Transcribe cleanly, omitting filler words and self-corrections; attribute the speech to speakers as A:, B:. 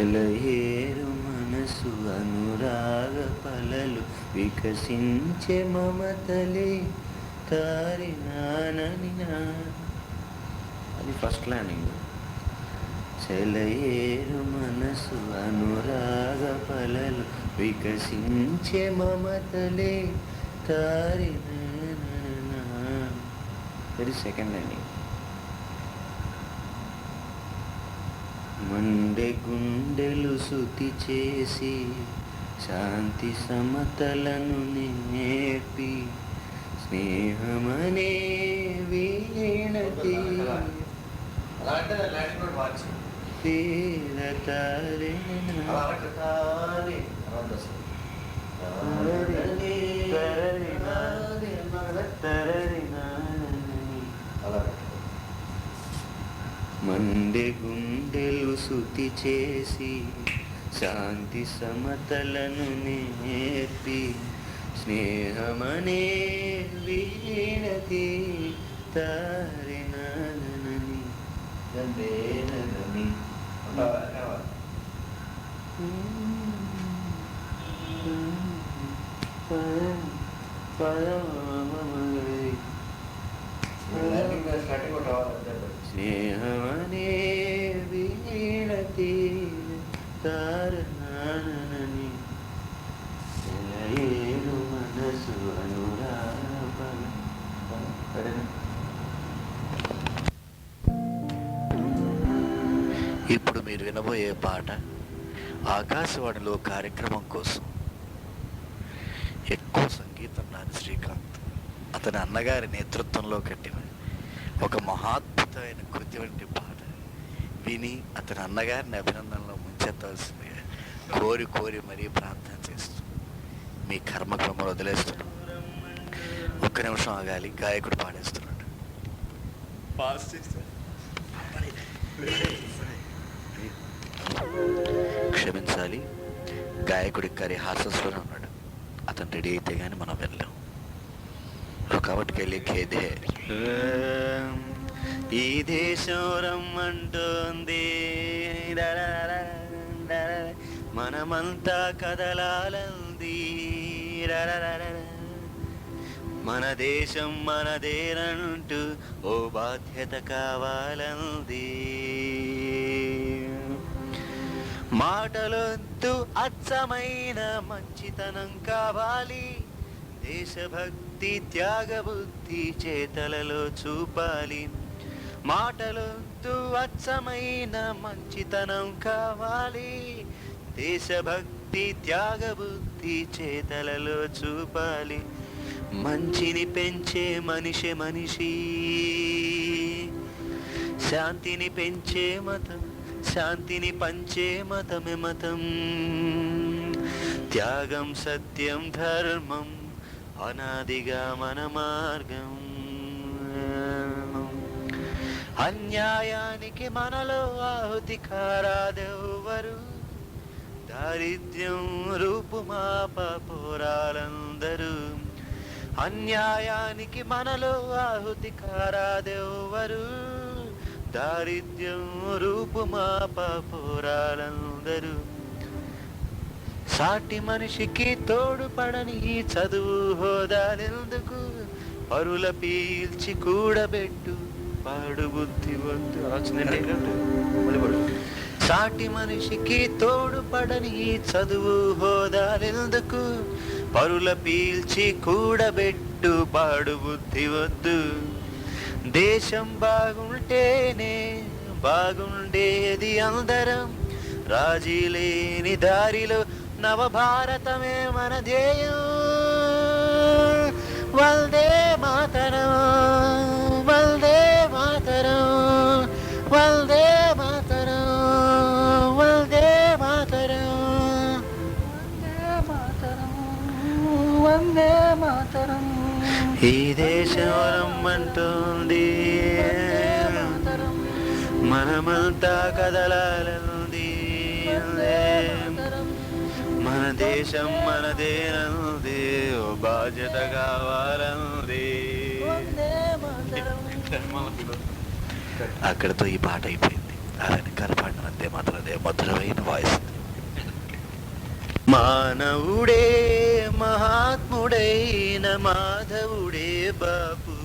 A: సెలయేరు మనసు అనురాగ పలలు వికసించే మమతలే తారినానని అది ఫస్ట్ లైనింగ్. సెలయేరు మనసు అనురాగ పలలు వికసించే మమతలే తారినానా. ఇది సెకండ్ లైనింగ్. మండే గుండెలు శుతి చేసి శాంతి సమతలను నేర్పి స్నేహమనే వీణతి మండే గుండెలు శుతి చేసి శాంతి సమతలను నేర్పి స్నేహమనే వీణతి తారినానని గంధేనని స్నేహమనే వీణతి తారనానని సెలయేరు మనసు అనురాగ.
B: ఇప్పుడు మీరు వినబోయే పాట ఆకాశవాణిలో కార్యక్రమం కోసం ఎక్కువ సంగీతం నాని శ్రీకాంత్ అతని అన్నగారి నేతృత్వంలో కట్టిన ఒక మహాద్భుతమైన కృతి వంటి పాట విని అతని అన్నగారిని అభినందనలో ముంచెత్తవలసిందిగా కోరి కోరి మరీ ప్రార్థన చేస్తూ మీ కర్మక్రమం వదిలేస్తున్నాం. ఒక్క నిమిషం ఆగాలి, గాయకుడు పాడేస్తున్నాడు. క్షమించాలి, గాయకుడికి కరి హాస్యంలోనే ఉన్నాడు. అతను రెడీ అయితే కానీ మనం వెళ్ళాం. రుకావట్కి వెళ్ళి ఖేదే.
A: ఈ దేశం రమ్మంటోంది, మనమంతా కదలాలంది, మన దేశం మనదేనంటూ ఓ బాధ్యత కావాలంది. మాటలొద్దు అచ్చమైన మంచితనం కావాలి, దేశభక్తి త్యాగబుద్ధి చేతలలో చూపాలి. మాటలొద్దు అచ్చమైన మంచితనం కావాలి, దేశభక్తి త్యాగబుద్ధి చేతలలో చూపాలి. మంచిని పెంచే మనిషి మనిషి, శాంతిని పెంచే మతం, శాంతిని పంచే మతమే మతం. త్యాగం సత్యం ధర్మం అనాదిగా మన మార్గం. అన్యాయానికి మనలో ఆహుతి కారాదెవ్వరు, దారిద్ర్యం రూపుమాప పోరాలందరూ. అన్యాయానికి మనలో ఆహుతి కారాదెవ్వరు, దారిద్ర్యం రూపుమాప పోరాలందరూ. సాటి మనిషికి తోడుపడని చదువు హోదాలెందుకు, పరుల పీల్చి కూడబెట్టు పాడు బుద్ధి వద్దు. సాటి మనిషికి తోడుపడని చదువు హోదాలెందుకు, పరుల పీల్చి కూడబెట్టు పాడు బుద్ధి వద్దు. దేశం బాగుంటేనే బాగుండేది అందరం, రాజీ లేని దారిలో నవభారతమే మన ధ్యేయం. వందే మాతరం, వందే మాతరం, వందే మాతరం, వందే మాతరం, వందే మాతరం. ఈ దేశం రమ్మంటోంది, మనమంతా కదలాలంది. మన దేశం మనదేనంది, ఓ బాధ్యత కావాలంది. అక్కడితో ఈ పాట అయిపోయింది. ఆ వెనక
B: ఒకసారి పాడిన వందే మాత్రం అదే మధురమైన వాయిస్.
A: మానవుడే మహాత్ముడైన మాధవుడే బాపు